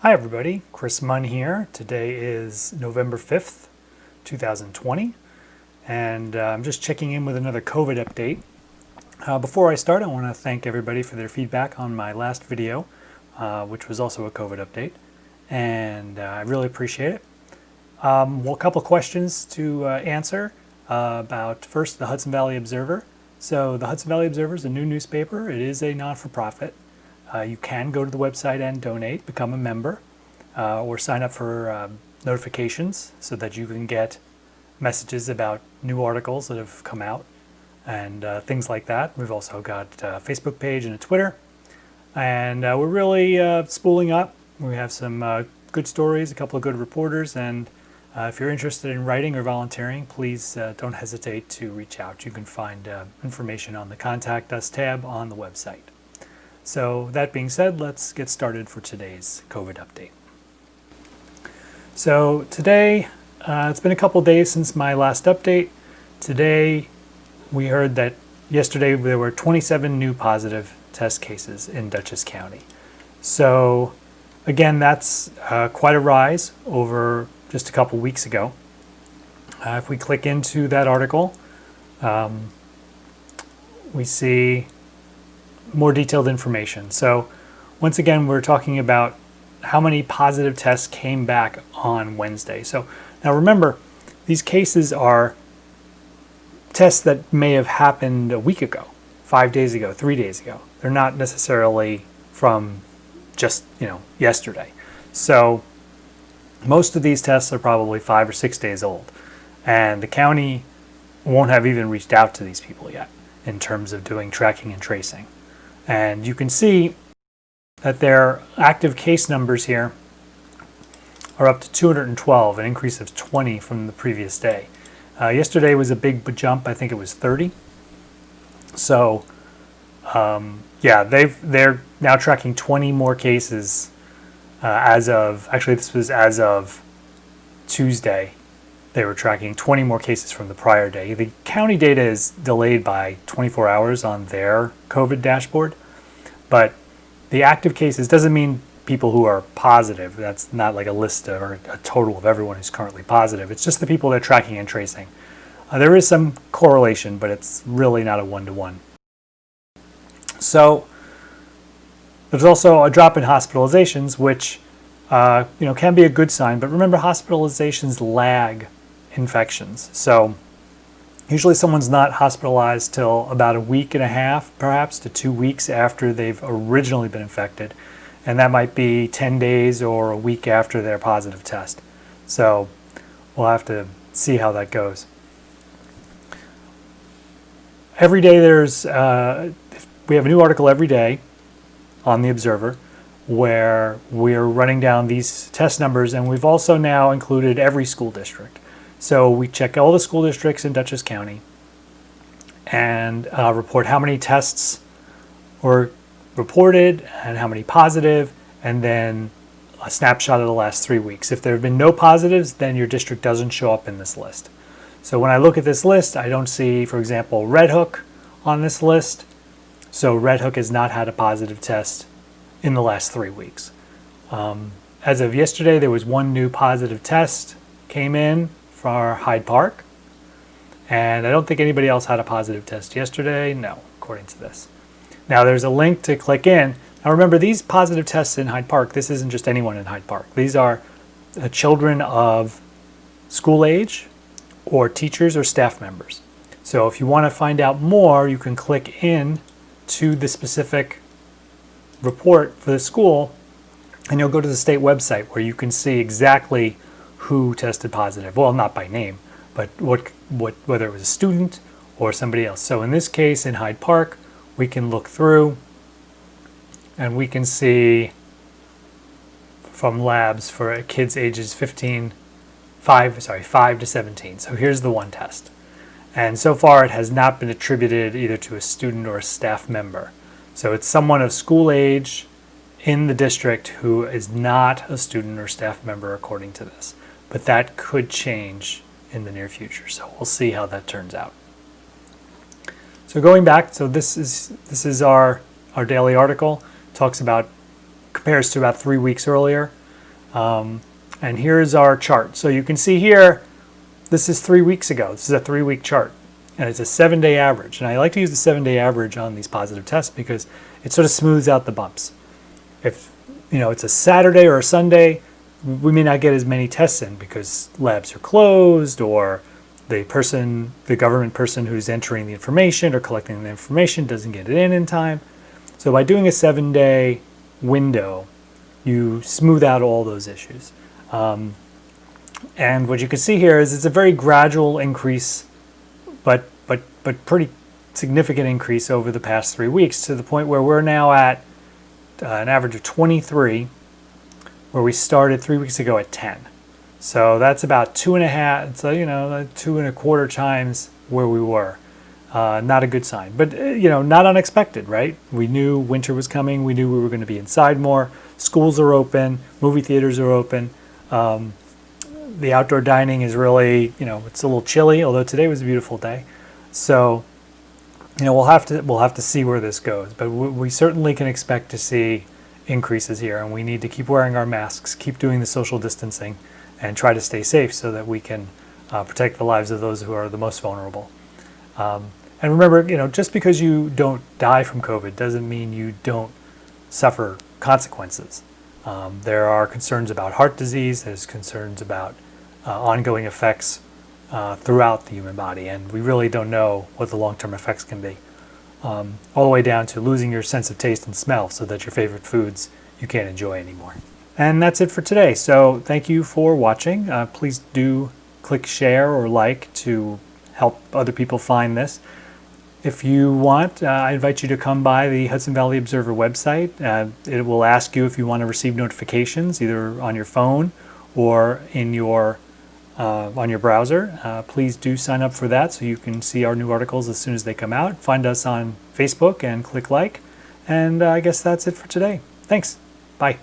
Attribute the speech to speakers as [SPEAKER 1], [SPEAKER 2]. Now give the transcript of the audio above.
[SPEAKER 1] Hi everybody, Chris Munn here. Today is November 5th, 2020, and I'm just checking in with another COVID update. Before I start, I want to thank everybody for their feedback on my last video, which was also a COVID update, and I really appreciate it. Well, a couple of questions to answer about first the Hudson Valley Observer. So the Hudson Valley Observer is a new newspaper. It is a non-for-profit. You can go to the website and donate, become a member, or sign up for notifications so that you can get messages about new articles that have come out and things like that. We've also got a Facebook page and a Twitter. And we're really spooling up. We have some good stories, a couple of good reporters, and if you're interested in writing or volunteering, please don't hesitate to reach out. You can find information on the Contact Us tab on the website. So that being said, let's get started for today's COVID update. So today, it's been a couple days since my last update. Today, we heard that yesterday there were 27 new positive test cases in Dutchess County. So again, that's quite a rise over just a couple weeks ago. If we click into that article, we see more detailed information. So once again, we're talking about how many positive tests came back on Wednesday. So now remember, these cases are tests that may have happened a week ago, 5 days ago, 3 days ago. They're not necessarily from just, yesterday. So most of these tests are probably 5 or 6 days old. And the county won't have even reached out to these people yet in terms of doing tracking and tracing. And you can see that their active case numbers here are up to 212, an increase of 20 from the previous day. Yesterday was a big jump. I think it was 30. So, they're now tracking 20 more cases this was as of Tuesday. They were tracking 20 more cases from the prior day. The county data is delayed by 24 hours on their COVID dashboard, but the active cases doesn't mean people who are positive. That's not like a list or a total of everyone who's currently positive. It's just the people they're tracking and tracing. There is some correlation, but it's really not a one-to-one. So there's also a drop in hospitalizations, which can be a good sign. But remember, hospitalizations lag infections. So usually someone's not hospitalized till about a week and a half, perhaps to 2 weeks after they've originally been infected. And that might be 10 days or a week after their positive test. So we'll have to see how that goes. Every day we have a new article every day on the Observer where we're running down these test numbers, and we've also now included every school district. So we check all the school districts in Dutchess County and report how many tests were reported and how many positive, and then a snapshot of the last 3 weeks. If there have been no positives, then your district doesn't show up in this list. So when I look at this list, I don't see, for example, Red Hook on this list. So Red Hook has not had a positive test in the last 3 weeks. As of yesterday, there was one new positive test came in for Hyde Park, and I don't think anybody else had a positive test yesterday. No, according to this. Now there's a link to click in. Now remember, these positive tests in Hyde Park, this isn't just anyone in Hyde Park. These are children of school age or teachers or staff members. So if you want to find out more, you can click in to the specific report for the school, and you'll go to the state website where you can see exactly who tested positive. Well, not by name, but whether it was a student or somebody else. So in this case, in Hyde Park, we can look through and we can see from labs for kids ages 5 to 17. So here's the one test. And so far it has not been attributed either to a student or a staff member. So it's someone of school age in the district who is not a student or staff member according to this. But that could change in the near future. So we'll see how that turns out. So going back, so this is our daily article. Talks about, compares to about 3 weeks earlier. And here's our chart. So you can see here, this is 3 weeks ago. This is a 3-week chart, and it's a 7-day average. And I like to use the 7-day average on these positive tests because it sort of smooths out the bumps. If it's a Saturday or a Sunday, we may not get as many tests in because labs are closed, or the government person who's entering the information or collecting the information doesn't get it in time. So by doing a 7-day window, you smooth out all those issues. And what you can see here is it's a very gradual increase, but pretty significant increase over the past 3 weeks, to the point where we're now at an average of 23, where we started 3 weeks ago at 10. So that's about 2.5, so 2.25 times where we were. Not a good sign, but not unexpected, right? We knew winter was coming. We knew we were going to be inside more. Schools are open. Movie theaters are open. The outdoor dining is really, it's a little chilly, although today was a beautiful day. So, we'll have to see where this goes, but we certainly can expect to see increases here, and we need to keep wearing our masks, keep doing the social distancing, and try to stay safe so that we can protect the lives of those who are the most vulnerable. And remember, just because you don't die from COVID doesn't mean you don't suffer consequences. There are concerns about heart disease. There's concerns about ongoing effects throughout the human body, and we really don't know what the long-term effects can be. All the way down to losing your sense of taste and smell, so that your favorite foods you can't enjoy anymore. And that's it for today. So thank you for watching. Please do click share or like to help other people find this. If you want, I invite you to come by the Hudson Valley Observer website. It will ask you if you want to receive notifications either on your phone or in your on your browser. Please do sign up for that so you can see our new articles as soon as they come out. Find us on Facebook and click like. And I guess that's it for today. Thanks. Bye.